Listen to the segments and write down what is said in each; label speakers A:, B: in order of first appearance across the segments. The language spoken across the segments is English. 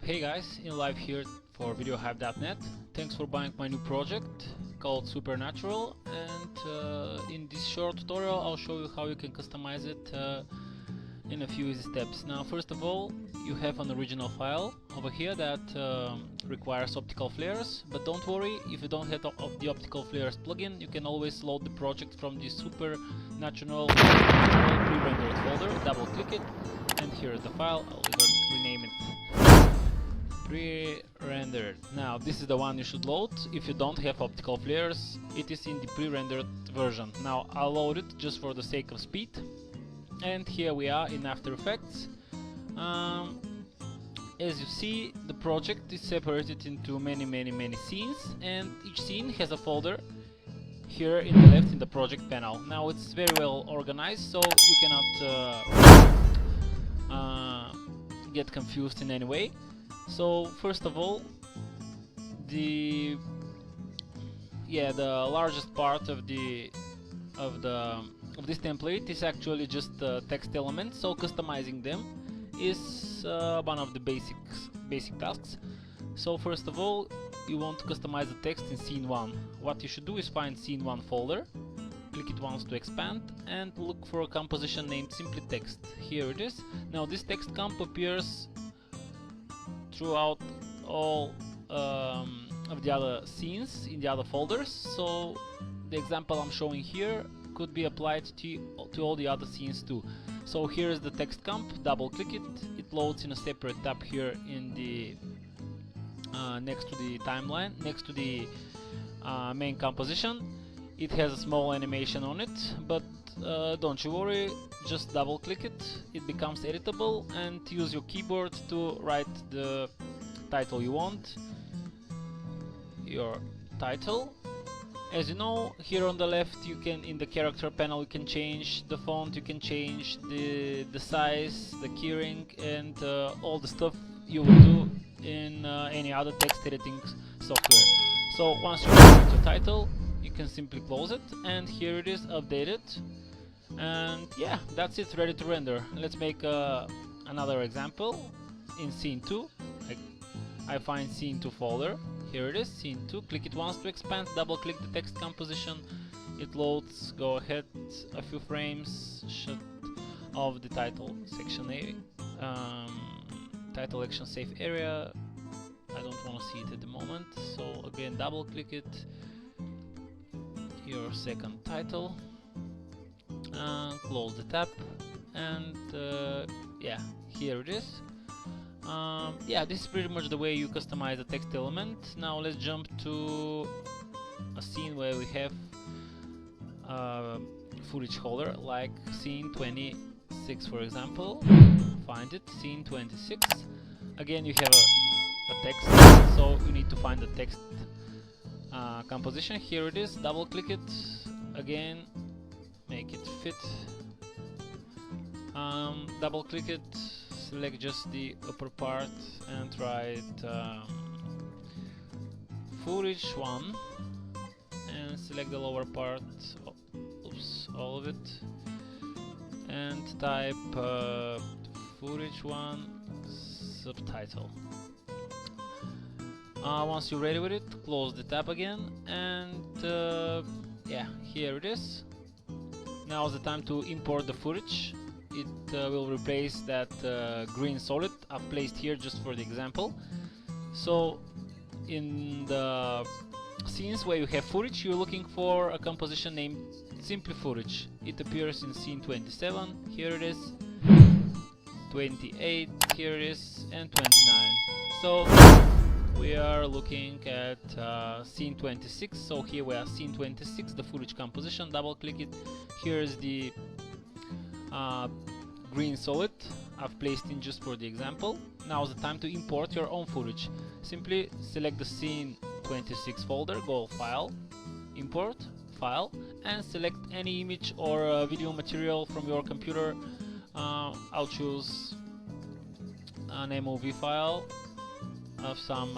A: Hey guys, in live here for videohype.net. Thanks for buying my new project called Supernatural, and in this short tutorial I'll show you how you can customize it in a few easy steps. Now first of all, you have an original file over here that requires optical flares, but don't worry, if you don't have the optical flares plugin, you can always load the project from the Supernatural pre-rendered folder. Double click it, and here's the file. I'll rename it pre-rendered. Now this is the one you should load. If you don't have optical flares, it is in the pre-rendered version. Now I'll load it just for the sake of speed, and here we are in After Effects. As you see, the project is separated into many scenes, and each scene has a folder here in the left in the project panel. Now it's very well organized, so you cannot get confused in any way. So first of all, the largest part of this template is actually just text elements, so customizing them is one of the basic tasks. So first of all, you want to customize the text in scene 1. What you should do is find scene 1 folder, click it once to expand, and look for a composition named simply text. Here it is. Now this text comp appears throughout all of the other scenes in the other folders, so the example I'm showing here could be applied to all the other scenes too. So here is the text comp, double click it, it loads in a separate tab here in the next to the timeline, next to the main composition. It has a small animation on it, but don't you worry, just double click it, it becomes editable, and use your keyboard to write the title you want, your title. As you know, here on the left you can, in the character panel, you can change the font, you can change the size, the keyring, and all the stuff you would do in any other text editing software. So once you have your title, you can simply close it, and here it is updated. And yeah, that's it, ready to render. Let's make another example in scene 2. I find scene 2 folder. Here it is, scene 2. Click it once to expand, double click the text composition. It loads, go ahead a few frames, shut off the title section title action safe area. I don't want to see it at the moment, so again double click it, your second title, close the tab, and yeah, here it is. Yeah, this is pretty much the way you customize the text element. Now let's jump to a scene where we have footage holder, like scene 26 for example. Find it, scene 26. Again, you have a text, so you need to find the text composition. Here it is, double click it, again make it fit, double click it, select just the upper part and write footage 1, and select the lower part, all of it, and type footage 1 subtitle. Once you're ready with it, close the tab again, and yeah, here it is. Now is the time to import the footage. It will replace that green solid I've placed here just for the example. So in the scenes where you have footage, you're looking for a composition named simply footage. It appears in scene 27, here it is, 28, here it is, and 29. So we are looking at scene 26. So here we are, scene 26, the footage composition, double click it. Here's the green solid I've placed in just for the example. Now is the time to import your own footage. Simply select the scene 26 folder, go file, import, file, and select any image or video material from your computer. I'll choose an MOV file of some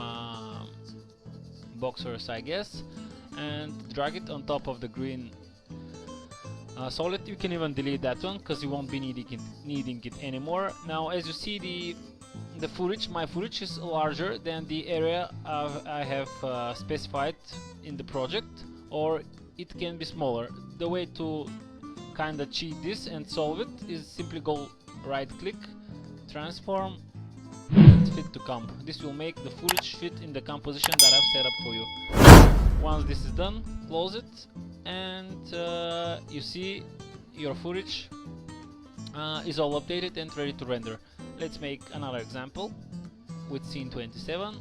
A: boxers, I guess, and drag it on top of the green solid. You can even delete that one because you won't be needing it anymore. Now as you see, the the footage, my footage is larger than the area I have specified in the project, or it can be smaller. The way to kinda cheat this and solve it is simply go right click, transform, and fit to comp. This will make the footage fit in the composition that I've set up for you. Once this is done, close it, and you see your footage is all updated and ready to render. Let's make another example with scene 27.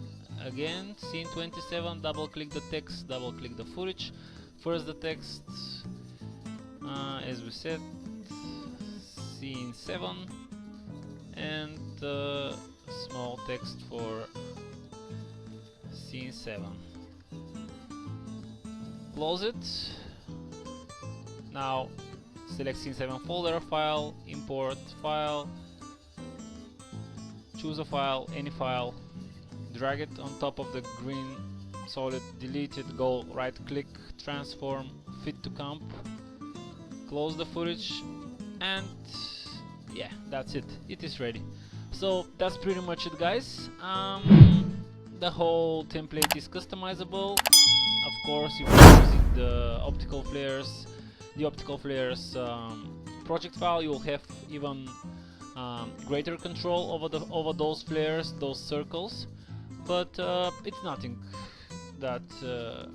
A: Again, scene 27, double click the text, double click the footage. First the text, as we said, scene 7, and small text for scene 7. Close it. Now select scene 7 folder, file, import file, choose a file, any file, drag it on top of the green solid, delete it, go right click, transform, fit to comp, close the footage, and yeah, that's it. It is ready. So that's pretty much it, guys. The whole template is customizable. Of course, if you're using the optical flares, project file, you will have even greater control over those flares, those circles. But it's nothing that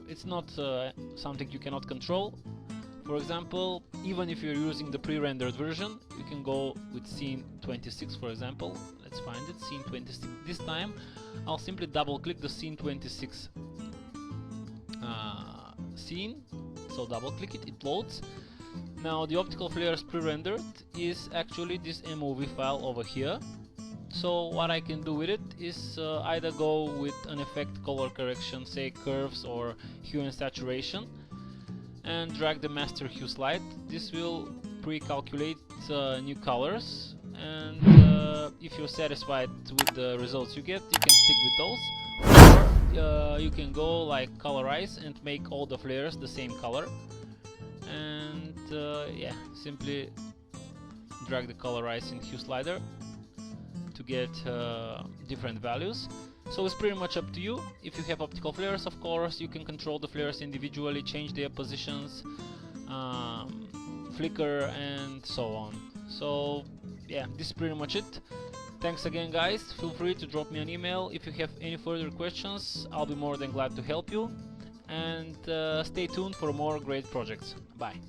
A: it's not something you cannot control. For example, even if you're using the pre-rendered version, you can go with scene 26, for example. Let's find it, scene 26. This time I'll simply double click the scene 26 scene, so double click it, it loads. Now the optical flares pre-rendered is actually this MOV file over here. So what I can do with it is either go with an effect color correction, say curves or hue and saturation, and drag the master hue slide. This will pre-calculate new colors, and if you're satisfied with the results you get, you can stick with those, or you can go like colorize and make all the flares the same color, and yeah, simply drag the colorize in hue slider to get different values. So it's pretty much up to you. If you have optical flares, of course, you can control the flares individually, change their positions, flicker, and so on. So yeah, this is pretty much it. Thanks again, guys. Feel free to drop me an email if you have any further questions. I'll be more than glad to help you. And stay tuned for more great projects. Bye.